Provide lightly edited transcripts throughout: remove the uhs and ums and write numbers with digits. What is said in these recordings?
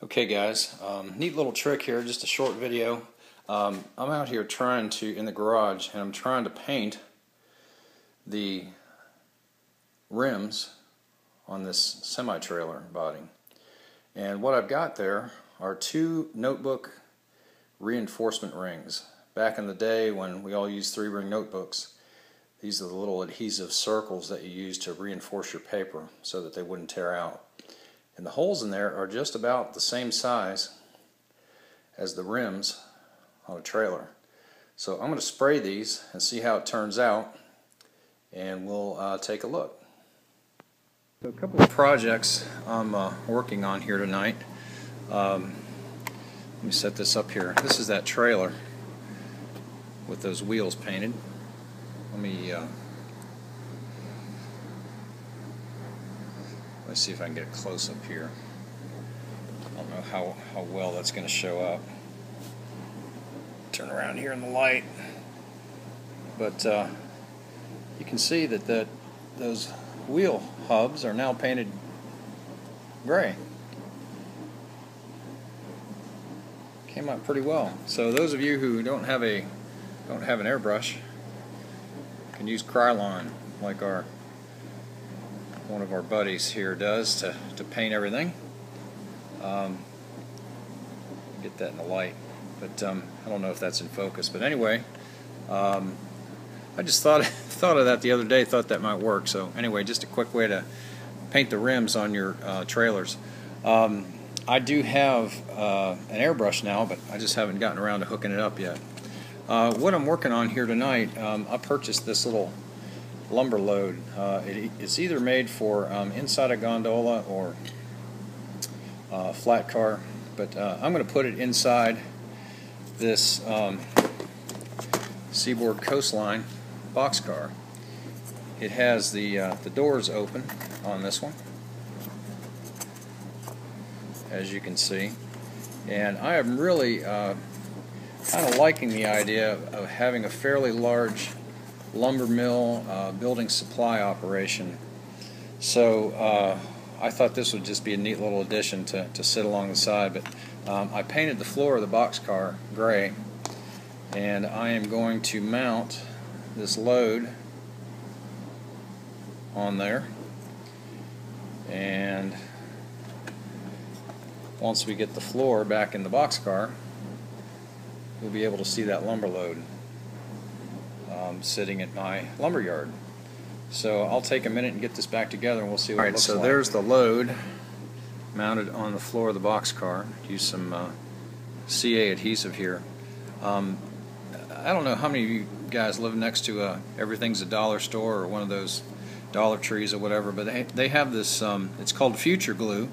Okay guys, neat little trick here, just a short video. I'm out here in the garage, and I'm trying to paint the rims on this semi-trailer body. And what I've got there are two notebook reinforcement rings. Back in the day when we all used 3-ring notebooks, these are the little adhesive circles that you use to reinforce your paper so that they wouldn't tear out. And the holes in there are just about the same size as the rims on a trailer. So I'm going to spray these and see how it turns out, and we'll take a look. So a couple of projects I'm working on here tonight. Let me set this up here. This is that trailer with those wheels painted. Let's see if I can get it close up here. I don't know how well that's going to show up. Turn around here in the light. But you can see that those wheel hubs are now painted gray. Came out pretty well. So those of you who don't have an airbrush can use Krylon, like one of our buddies here does, to paint everything. Get that in the light, but I don't know if that's in focus. But anyway, I just thought of that the other day. Thought that might work. So anyway, just a quick way to paint the rims on your trailers. I do have an airbrush now, but I just haven't gotten around to hooking it up yet. What I'm working on here tonight, I purchased this little lumber load. It's either made for inside a gondola or a flat car, but I'm going to put it inside this Seaboard Coastline boxcar. It has the doors open on this one, as you can see, and I am really kind of liking the idea of having a fairly large lumber mill building supply operation. So I thought this would just be a neat little addition to sit along the side. But I painted the floor of the boxcar gray, and I am going to mount this load on there, and once we get the floor back in the boxcar, we'll be able to see that lumber load sitting at my lumber yard. So I'll take a minute and get this back together, and we'll see what it looks like. Alright, so there's the load mounted on the floor of the boxcar. Use some CA adhesive here. I don't know how many of you guys live next to Everything's a Dollar Store or one of those Dollar Trees or whatever, but they have this, it's called Future Glue,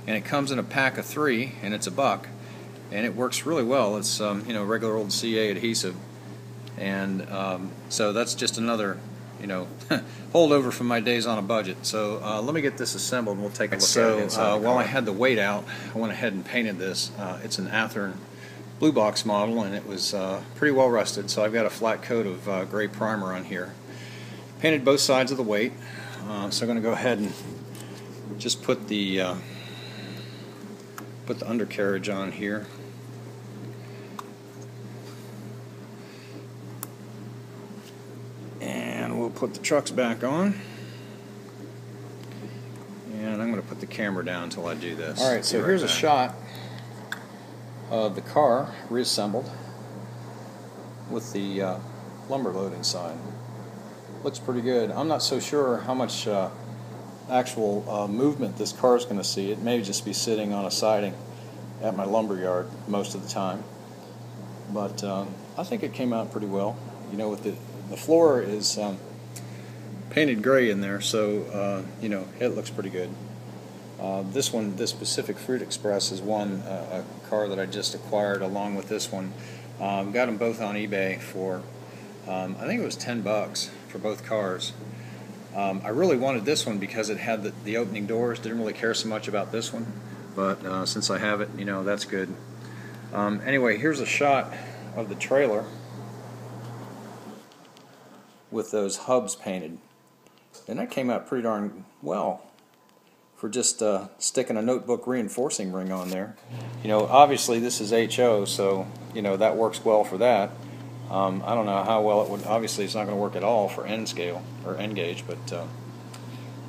and it comes in a pack of 3, and it's $1, and it works really well. It's regular old CA adhesive, and so that's just another holdover from my days on a budget. So let me get this assembled and we'll take a look at it inside. While I had the weight out, I went ahead and painted this. It's an Athearn Blue Box model, and it was pretty well rusted, so I've got a flat coat of gray primer on here. Painted both sides of the weight, so I'm going to go ahead and just put the undercarriage on here. And we'll put the trucks back on. And I'm going to put the camera down until I do this. Alright, so here's a shot of the car reassembled with the lumber load inside. Looks pretty good. I'm not so sure how much actual movement this car is going to see. It may just be sitting on a siding at my lumber yard most of the time. But I think it came out pretty well. With the floor is painted gray in there, so it looks pretty good. This Pacific Fruit Express is a car that I just acquired along with this one. Got them both on eBay for I think it was $10 for both cars. I really wanted this one because it had the opening doors. Didn't really care so much about this one, but since I have it, that's good. Anyway, here's a shot of the trailer with those hubs painted, and that came out pretty darn well for just sticking a notebook reinforcing ring on there. You know, obviously this is HO, so you know that works well for that. I don't know how well it would. Obviously, it's not going to work at all for end scale or end gauge, but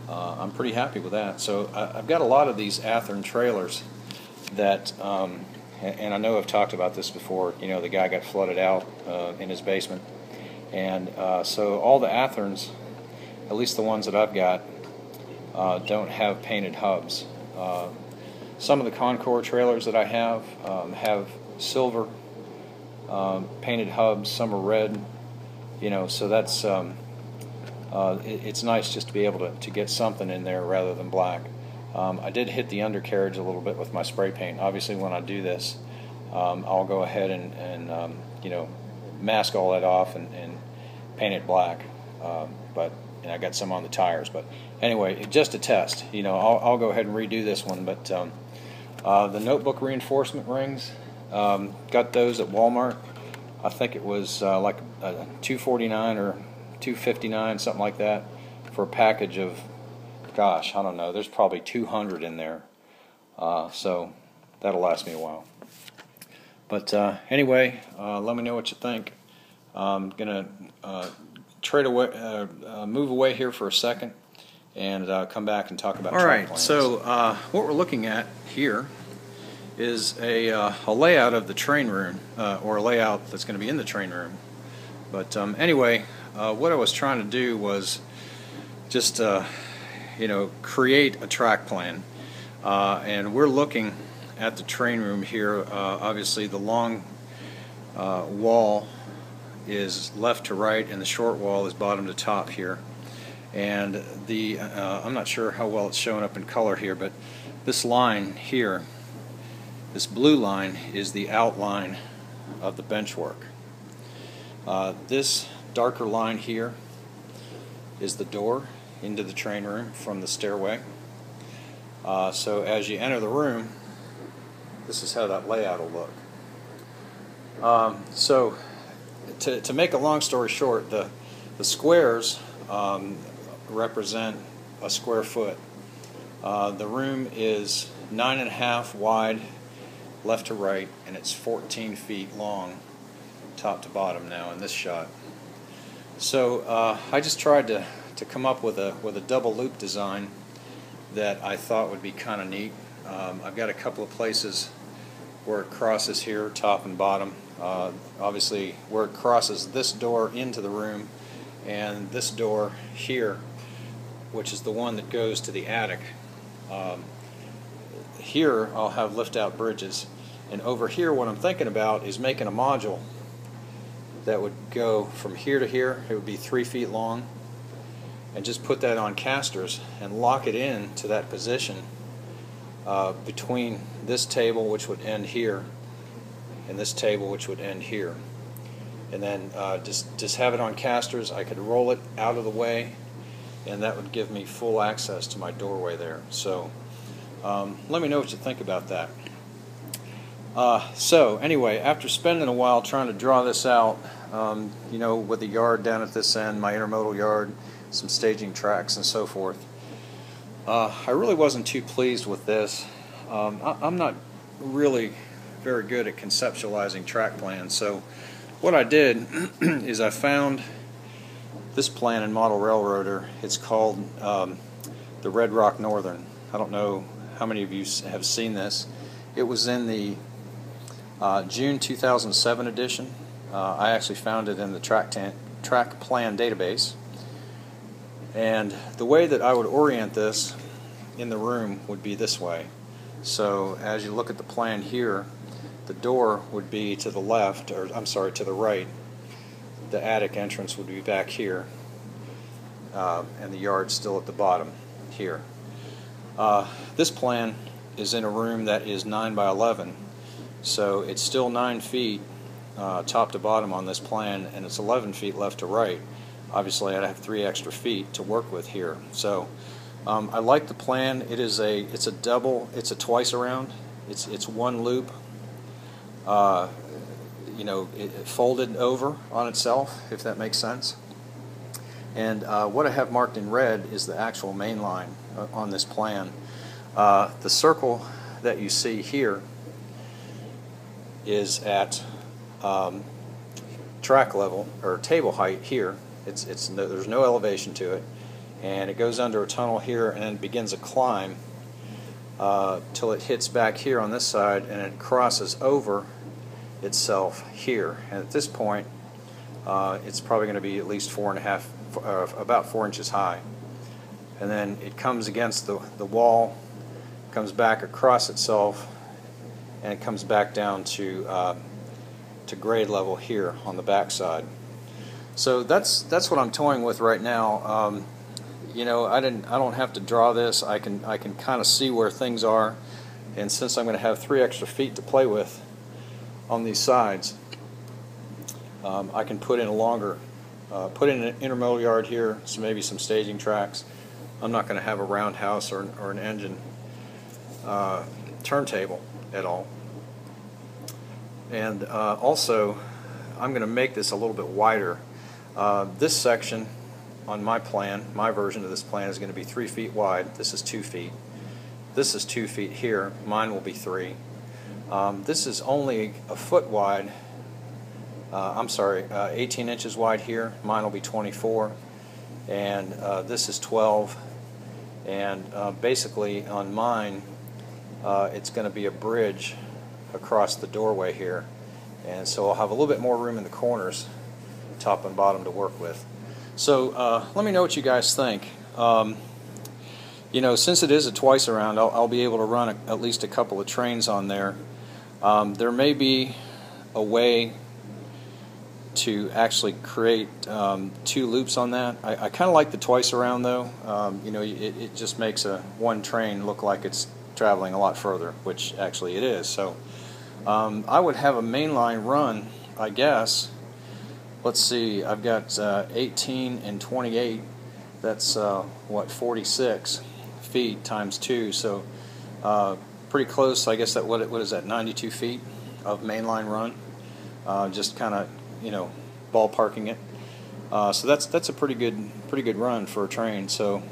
I'm pretty happy with that. So I've got a lot of these Athearn trailers that, and I know I've talked about this before. You know, the guy got flooded out in his basement, and so all the Athearns, at least the ones that I've got, don't have painted hubs. Some of the Concord trailers that I have silver painted hubs. Some are red. You know, so that's it's nice just to be able to get something in there rather than black. I did hit the undercarriage a little bit with my spray paint. Obviously, when I do this, I'll go ahead and you know, mask all that off and paint it black. And I got some on the tires, but anyway, just a test. You know, I'll go ahead and redo this one. But the notebook reinforcement rings, got those at Walmart. I think it was like $2.49 or $2.59, something like that, for a package of, gosh, I don't know. There's probably 200 in there, so that'll last me a while. But anyway, let me know what you think. I'm gonna move away here for a second and come back and talk about track plans. So what we're looking at here is a layout of the train room, or a layout that's going to be in the train room. But anyway, what I was trying to do was just you know, create a track plan, and we're looking at the train room here. Obviously the long wall is left to right and the short wall is bottom to top here, and the I'm not sure how well it's showing up in color here, but this line here, this blue line, is the outline of the benchwork. This darker line here is the door into the train room from the stairway. So as you enter the room, this is how that layout will look. So to make a long story short, the squares represent a square foot. The room is 9.5 wide left to right, and it's 14 feet long top to bottom now in this shot. So I just tried to come up with a double loop design that I thought would be kind of neat. I've got a couple of places where it crosses here, top and bottom. Obviously where it crosses this door into the room and this door here, which is the one that goes to the attic. Here I'll have lift-out bridges, and over here what I'm thinking about is making a module that would go from here to here. It would be 3 feet long, and just put that on casters and lock it in to that position between this table, which would end here, and this table, which would end here. And then just have it on casters. I could roll it out of the way, and that would give me full access to my doorway there. So let me know what you think about that. So anyway, after spending a while trying to draw this out, you know, with the yard down at this end, my intermodal yard, some staging tracks and so forth, I really wasn't too pleased with this. I'm not really very good at conceptualizing track plans, so what I did is I found this plan in Model Railroader. It's called the Red Rock Northern. I don't know how many of you have seen this. It was in the June 2007 edition. I actually found it in the track plan database. And the way that I would orient this in the room would be this way. So as you look at the plan here, the door would be to the left, or I'm sorry, to the right. The attic entrance would be back here, and the yard still at the bottom here. This plan is in a room that is 9 by 11, so it's still 9 feet top to bottom on this plan, and it's 11 feet left to right. Obviously I'd have 3 extra feet to work with here. So I like the plan. It's a twice around. It's one loop, you know, it folded over on itself, if that makes sense. And what I have marked in red is the actual main line on this plan. The circle that you see here is at track level, or table height here. There's no elevation to it, and it goes under a tunnel here and then begins a climb till it hits back here on this side, and it crosses over itself here. And at this point, it's probably going to be at least about 4 inches high. And then it comes against the wall, comes back across itself, and it comes back down to grade level here on the back side. So that's what I'm toying with right now. You know, I don't have to draw this. I can kind of see where things are, and since I'm going to have 3 extra feet to play with on these sides, I can put in an intermodal yard here, so maybe some staging tracks. I'm not going to have a roundhouse or an engine turntable at all. And also, I'm going to make this a little bit wider. This section on my plan, my version of this plan, is going to be 3 feet wide. This is 2 feet. This is 2 feet here. Mine will be 3. This is only a foot wide. 18 inches wide here. Mine will be 24. And this is 12. And basically on mine, it's going to be a bridge across the doorway here. And so I'll have a little bit more room in the corners, top and bottom, to work with. So let me know what you guys think. You know, since it is a twice around, I'll be able to run at least a couple of trains on there. There may be a way to actually create 2 loops on that. I kind of like the twice around though. You know, it just makes one train look like it's traveling a lot further, which actually it is. So I would have a mainline run, I guess. Let's see, I've got 18 and 28. That's what, 46 feet times 2. So pretty close. I guess what is that? 92 feet of mainline run. Just kind of, you know, ballparking it. So that's a pretty good run for a train. So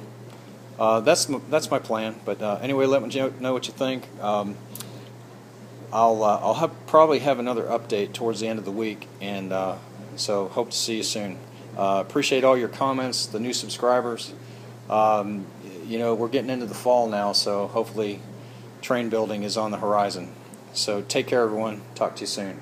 that's my plan. But anyway, let me know what you think. I'll probably have another update towards the end of the week, and so hope to see you soon. Appreciate all your comments, the new subscribers. You know, we're getting into the fall now, so hopefully train building is on the horizon. So take care, everyone. Talk to you soon.